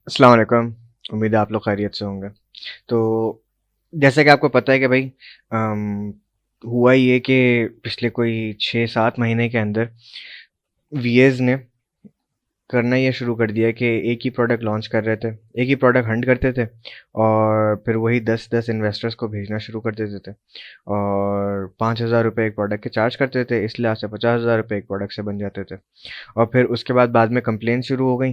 अस्सलाम वालेकुम। उम्मीद है आप लोग खैरियत से होंगे। तो जैसा कि आपको पता है कि भाई हुआ ये कि पिछले कोई 6-7 महीने के अंदर वीएज़ ने करना ये शुरू कर दिया कि एक ही प्रोडक्ट लॉन्च कर रहे थे, एक ही प्रोडक्ट हंट करते थे और फिर वही 10-10 इन्वेस्टर्स को भेजना शुरू कर देते थे और 5,000 रुपये एक प्रोडक्ट के चार्ज करते थे, इस लिहाज से 50,000 रुपये एक प्रोडक्ट से बन जाते थे। और फिर उसके बाद में कंप्लेन शुरू हो गई।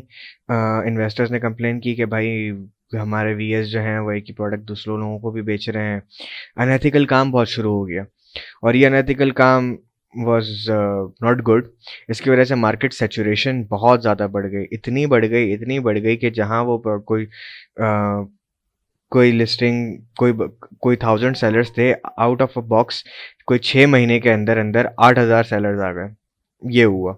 इन्वेस्टर्स ने कंप्लेन की कि भाई हमारे वीएस जो हैं वो एक ही प्रोडक्ट दूसरों लोगों को भी बेच रहे हैं। अनएथिकल काम बहुत शुरू हो गया और ये अनएथिकल काम वाज नॉट गुड। इसकी वजह से मार्केट सैचुरेशन बहुत ज़्यादा बढ़ गई, इतनी बढ़ गई कि जहाँ वो कोई लिस्टिंग कोई 1000 सेलर्स थे, आउट ऑफ अ बॉक्स कोई 6 महीने के अंदर अंदर 8,000 सेलर्स आ गए। ये हुआ,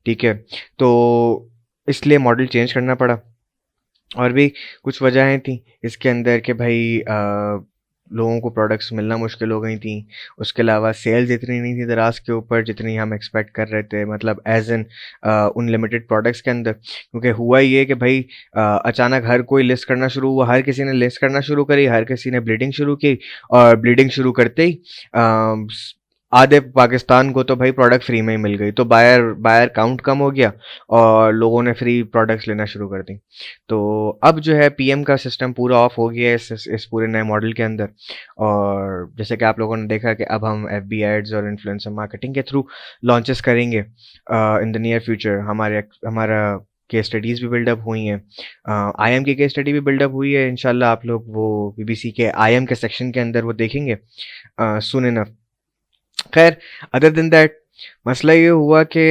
ठीक है। तो इसलिए मॉडल चेंज करना पड़ा और भी कुछ वजहें थी इसके अंदर कि भाई लोगों को प्रोडक्ट्स मिलना मुश्किल हो गई थी। उसके अलावा सेल्स इतनी नहीं थी दराज के ऊपर जितनी हम एक्सपेक्ट कर रहे थे, मतलब एज एन उन लिमिटेड प्रोडक्ट्स के अंदर। क्योंकि हुआ ये कि भाई अचानक हर कोई लिस्ट करना शुरू हुआ, हर किसी ने लिस्ट करना शुरू करी, हर किसी ने ब्लीडिंग शुरू की और ब्लीडिंग शुरू करते ही आधे पाकिस्तान को तो भाई प्रोडक्ट फ्री में ही मिल गई। तो बायर बायर काउंट कम हो गया और लोगों ने फ्री प्रोडक्ट्स लेना शुरू कर दी। तो अब जो है पीएम का सिस्टम पूरा ऑफ हो गया है इस पूरे नए मॉडल के अंदर। और जैसे कि आप लोगों ने देखा कि अब हम एफबी एड्स और इन्फ्लुएंसर मार्केटिंग के थ्रू लॉन्चेस करेंगे इन द नियर फ्यूचर। हमारा केस स्टडीज़ भी बिल्डअप हुई हैं। आईएम की केस स्टडी भी बिल्डअप हुई है। इंशाल्लाह आप लोग वो बीबीसी के आईएम के सेक्शन के अंदर वो देखेंगे सुन इनफ। खैर, अदर देन दैट मसला ये हुआ कि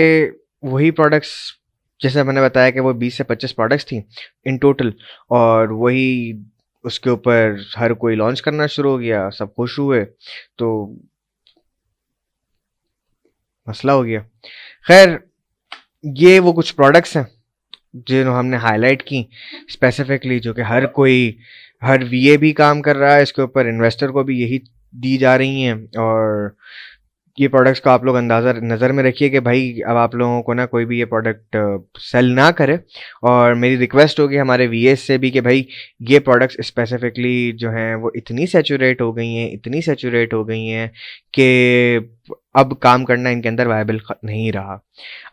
वही प्रोडक्ट्स, जैसे मैंने बताया कि वो 20 से 25 प्रोडक्ट्स थी इन टोटल, और वही उसके ऊपर हर कोई लॉन्च करना शुरू हो गया, सब खुश हुए, तो मसला हो गया। खैर, ये वो कुछ प्रोडक्ट्स हैं जिन्होंने हमने हाईलाइट की स्पेसिफिकली, जो कि हर वीए भी काम कर रहा है इसके ऊपर, इन्वेस्टर को भी यही दी जा रही हैं। और ये प्रोडक्ट्स का आप लोग अंदाज़ा नज़र में रखिए कि भाई अब आप लोगों को ना कोई भी ये प्रोडक्ट सेल ना करे। और मेरी रिक्वेस्ट होगी हमारे वीएस से भी कि भाई ये प्रोडक्ट्स स्पेसिफिकली जो हैं वो इतनी सैचुरेट हो गई हैं कि अब काम करना इनके अंदर वायबल नहीं रहा।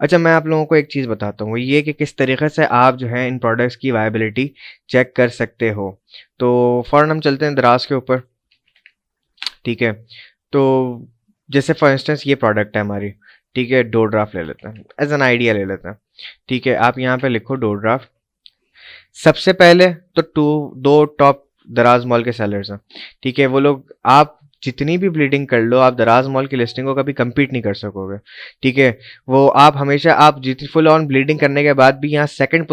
अच्छा, मैं आप लोगों को एक चीज़ बताता हूँ, वो ये कि किस तरीके से आप जो है इन प्रोडक्ट्स की वायबिलिटी चेक कर सकते हो। तो फ़ौरन हम चलते हैं दराज के ऊपर, ठीक है। तो जैसे फॉर इंस्टेंस ये प्रोडक्ट है हमारी, ठीक है। डो ड्राफ्ट ले लेते हैं, एज एन आइडिया ले लेते हैं, ठीक है। आप यहाँ पे लिखो डो ड्राफ्ट। सबसे पहले तो दो टॉप दराज मॉल के सेलर्स हैं, ठीक है। वो लोग, आप जितनी भी ब्लीडिंग कर लो, आप दराज मॉल की लिस्टिंग को कभी compete नहीं कर सकोगे, ठीक है। वो आप हमेशा, आप जितनी फुल ऑन ब्लीडिंग करने के बाद भी यहाँ थर्ड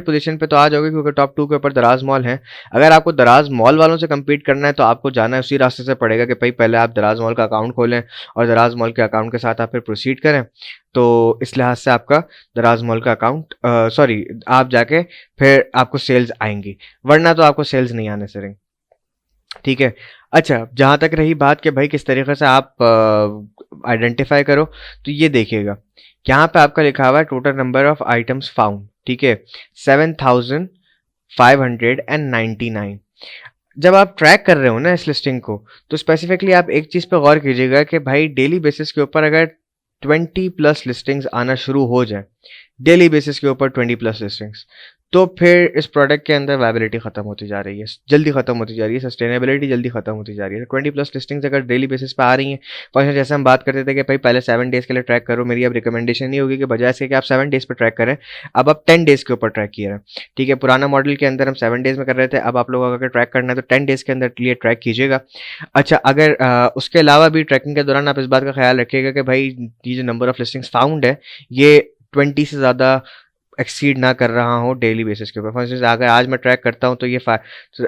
पोजीशन पे तो आ जाओगे, क्योंकि टॉप 2 के ऊपर दराज मॉल है। अगर आपको दराज मॉल वालों से compete करना है तो आपको जाना है उसी रास्ते से पड़ेगा कि भाई पहले आप दराज मॉल का अकाउंट खोलें और दराज मॉल के अकाउंट के साथ आप फिर प्रोसीड करें। तो इस लिहाज से आपका दराज मॉल का अकाउंट, सॉरी, आप जाके फिर आपको सेल्स आएंगी, वरना तो आपको सेल्स नहीं आने से, ठीक है। अच्छा, जहाँ तक रही बात कि भाई किस तरीके से आप आइडेंटिफाई करो, तो ये देखिएगा, यहाँ पे आपका लिखा हुआ है total number of items found, ठीक है, 7,599। जब आप ट्रैक कर रहे हो ना इस लिस्टिंग को, तो स्पेसिफिकली आप एक चीज़ पे गौर कीजिएगा कि भाई डेली बेसिस के ऊपर अगर 20+ लिस्टिंग्स आना शुरू हो जाए, डेली बेसिस के ऊपर 20+ लिस्टिंग्स, तो फिर इस प्रोडक्ट के अंदर वायबिलिटी खत्म होती जा रही है, जल्दी खत्म होती जा रही है, सस्टेनेबिलिटी जल्दी खत्म होती जा रही है। 20+ लिस्टिंग्स अगर डेली बेसिस पे आ रही हैं, फॉर एग्जाम्पल जैसे हम बात करते थे कि भाई पहले 7 डेज के लिए ट्रैक करो, मेरी अब रिकमेंडेशन नहीं होगी कि बजाय इसके कि आप 7 डेज पे ट्रैक करें, अब आप 10 डेज के ऊपर ट्रैक किया है, ठीक है। पुराना मॉडल के अंदर हम 7 डेज में कर रहे थे, अब आप लोगों को अगर ट्रैक करना है तो 10 डेज के अंदर लिए ट्रैक कीजिएगा। अच्छा, अगर उसके अलावा भी ट्रैकिंग के दौरान आप इस बात का ख्याल रखिएगा कि भाई ये जो नंबर ऑफ लिस्टिंग्स फाउंड है ये 20 से ज़्यादा एक्सीड ना कर रहा हूँ डेली बेसिस के ऊपर। फॉर इंस्टेंस अगर आज मैं ट्रैक करता हूँ तो ये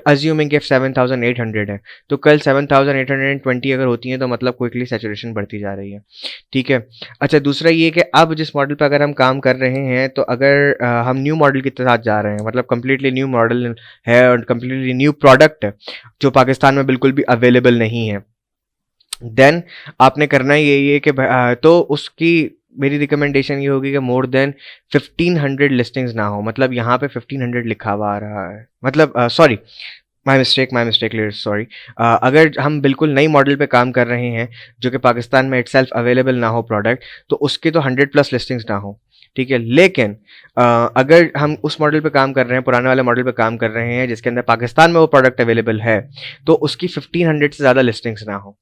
अज्यूमिंग कि 7,800 है, तो कल 7,820 अगर होती हैं तो मतलब क्विकली सैचुरेशन बढ़ती जा रही है, ठीक है। अच्छा, दूसरा ये कि अब जिस मॉडल पर अगर हम काम कर रहे हैं, तो अगर हम न्यू मॉडल के साथ जा रहे हैं, मतलब कम्प्लीटली न्यू मॉडल है और कम्प्लीटली न्यू प्रोडक्ट है जो पाकिस्तान में बिल्कुल भी अवेलेबल नहीं है, देन आपने करना यही है कि तो उसकी मेरी रिकमेंडेशन ये होगी कि मोर देन 1500 लिस्टिंग्स ना हो। मतलब यहाँ पे 1500 लिखा हुआ आ रहा है, मतलब सॉरी, माई मिस्टेक लियर, सॉरी। अगर हम बिल्कुल नई मॉडल पे काम कर रहे हैं जो कि पाकिस्तान में इटसेल्फ अवेलेबल ना हो प्रोडक्ट, तो उसके तो 100+ लिस्टिंग्स ना हो, ठीक है। लेकिन अगर हम उस मॉडल पे काम कर रहे हैं, पुराने वाले मॉडल पे काम कर रहे हैं जिसके अंदर पाकिस्तान में वो प्रोडक्ट अवेलेबल है, तो उसकी 1500 से ज़्यादा लिस्टिंग्स ना हो,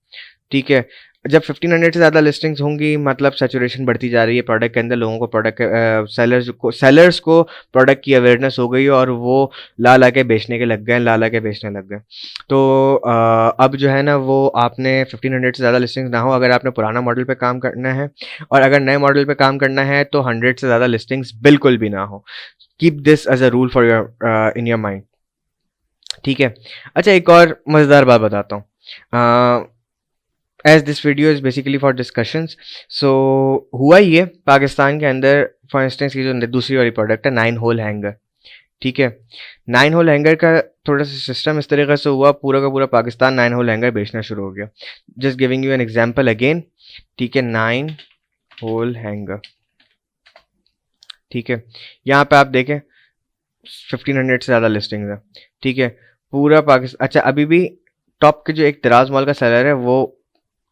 ठीक है। जब 1500 से ज़्यादा लिस्टिंग्स होंगी, मतलब सैचुरेशन बढ़ती जा रही है प्रोडक्ट के अंदर, लोगों को प्रोडक्ट सेलर्स को प्रोडक्ट की अवेयरनेस हो गई और वो ला के बेचने के लग गए, ला के बेचने लग गए। तो अब जो है ना, वो आपने 1500 से ज़्यादा लिस्टिंग्स ना हो अगर आपने पुराना मॉडल पे काम करना है, और अगर नए मॉडल पे काम करना है तो 100 से ज़्यादा लिस्टिंग्स बिल्कुल भी ना हो। Keep this as a rule for your in your mind, ठीक है। अच्छा, एक और मज़ेदार बात बताता हूँ। As this video is basically for discussions, so हुआ ये पाकिस्तान के अंदर, फॉर इंस्टेंस की जो दूसरी वाली प्रोडक्ट है 9 होल हैंगर, ठीक है। 9 होल हैंगर का थोड़ा सा सिस्टम इस तरीके से हुआ, पूरा का पूरा पाकिस्तान 9 होल हैंगर बेचना शुरू हो गया। Just giving you an example again, ठीक है। 9 होल हैंगर, ठीक है। यहाँ पे आप देखें 1500 से ज़्यादा लिस्टिंग है, ठीक है। पूरा पाकिस्तान, अच्छा अभी भी टॉप के जो एक दराज मॉल का सेलर है वो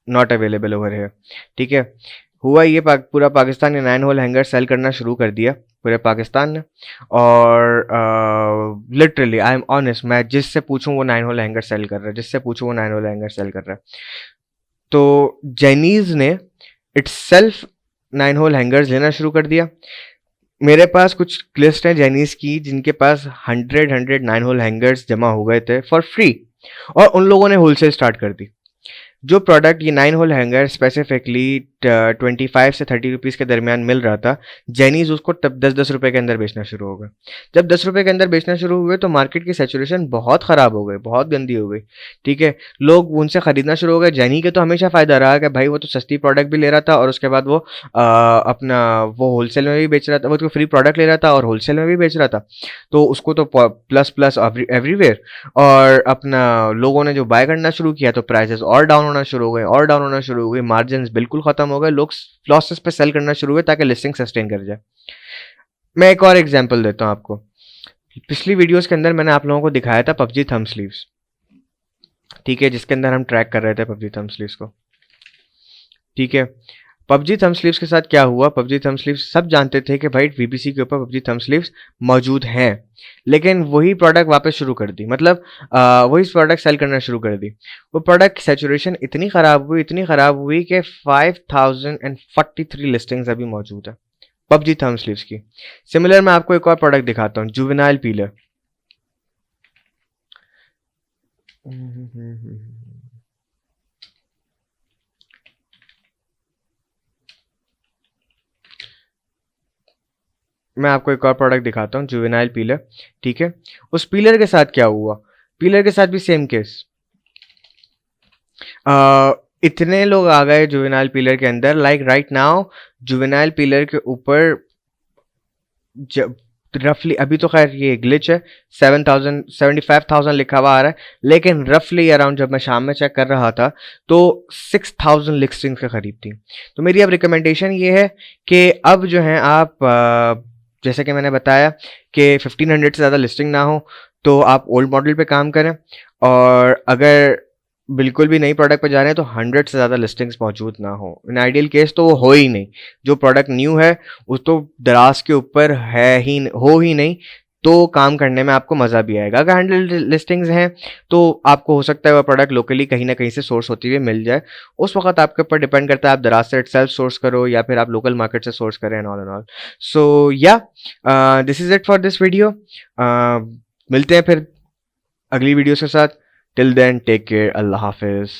नॉट अवेलेबल ओवर है, ठीक है। हुआ ये पूरा पाकिस्तान ने 9 होल हैंगर सेल करना शुरू कर दिया, पूरे पाकिस्तान ने। और लिटरली आई एम ऑनेस्ट, मैं जिससे पूछूं वो 9 होल हैंगर सेल कर रहा है, जिससे पूछूं वो 9 होल हैंगर सेल कर रहा है। तो जेनीज ने इटसेल्फ 9 होल हैंगर्स लेना शुरू कर दिया। मेरे पास कुछ लिस्ट है जेनीज की जिनके पास 100 9 होल हैंगर्स जमा हो गए थे फॉर फ्री, और उन लोगों ने होलसेल स्टार्ट कर दी। जो प्रोडक्ट ये 9 होल हैंगर स्पेसिफिकली 25 से 30 रुपीज़ के दरमियान मिल रहा था, जेनीज उसको तब 10-10 रुपये के अंदर बेचना शुरू हो गया। जब 10 रुपये के अंदर बेचना शुरू हुए तो मार्केट की सैचुरेशन बहुत ख़राब हो गई, बहुत गंदी हो गई, ठीक है। लोग उनसे ख़रीदना शुरू हो गए। जेनी के तो हमेशा फ़ायदा रहा कि भाई वो तो सस्ती प्रोडक्ट भी ले रहा था, और उसके बाद वो अपना वो होलसेल में भी बेच रहा था, वो तो फ्री प्रोडक्ट ले रहा था और होलसेल में भी बेच रहा था, तो उसको तो प्लस प्लस एवरीवेयर। और अपना लोगों ने जो बाय करना शुरू किया तो प्राइसेस और डाउन होना शुरू हो गए, और डाउन होना शुरू हो गए, मार्जिन बिल्कुल खत्म हो गए, लोग लॉसेस पे सेल करना शुरू हुए ताकि लिस्टिंग सस्टेन कर जाए। मैं एक और एग्जांपल देता हूं आपको। पिछली वीडियोस के अंदर मैंने आप लोगों को दिखाया था पबजी थंब स्लीव्स, ठीक है, जिसके अंदर हम ट्रैक कर रहे थे पबजी थंब स्लीव्स को, ठीक है। पबजी थंब स्लीव्स के साथ क्या हुआ, पबजी थंब स्लीव्स सब जानते थे कि भाई वीपीसी के ऊपर पबजी थंब स्लीव्स मौजूद हैं, लेकिन वही प्रोडक्ट वापस शुरू कर दी, मतलब वही प्रोडक्ट सेल करना शुरू कर दी। वो प्रोडक्ट सैचुरेशन इतनी ख़राब हुई कि 5043 लिस्टिंग्स अभी मौजूद है पबजी थंब स्लीव्स की। सिमिलर मैं आपको एक और प्रोडक्ट दिखाता हूँ, जुवेनाइल पीलर। मैं आपको एक और प्रोडक्ट दिखाता हूँ, जुवेनाइल पीलर, ठीक है। उस पीलर के साथ क्या हुआ, पीलर के साथ भी सेम केस। इतने लोग आ गए जुवेनाइल पीलर के अंदर, like right now juvenile pillar के ऊपर रफली, अभी तो खैर ये ग्लिच है, 75,000 लिखा हुआ आ रहा है, लेकिन रफली अराउंड जब मैं शाम में चेक कर रहा था तो 6,000 लिस्टिंग्स के करीब थी। तो मेरी अब रिकमेंडेशन ये है कि अब जो है आप जैसे कि मैंने बताया कि 1500 से ज़्यादा लिस्टिंग ना हो तो आप ओल्ड मॉडल पे काम करें, और अगर बिल्कुल भी नई प्रोडक्ट पे जा रहे हैं तो 100 से ज़्यादा लिस्टिंग्स मौजूद ना हो। इन आइडियल केस तो वो हो ही नहीं, जो प्रोडक्ट न्यू है उस तो दराज के ऊपर हो ही नहीं, तो काम करने में आपको मज़ा भी आएगा। अगर 100 लिस्टिंग्स हैं तो आपको हो सकता है वह प्रोडक्ट लोकली कहीं ना कहीं से सोर्स होती हुई मिल जाए, उस वक्त आपके ऊपर डिपेंड करता है आप दराज से सेल्फ सोर्स करो या फिर आप लोकल मार्केट से सोर्स करें, एंड ऑल। सो या this is it for this video. मिलते हैं फिर अगली वीडियो के साथ। टिल देन टेक केयर, अल्लाह हाफिज़।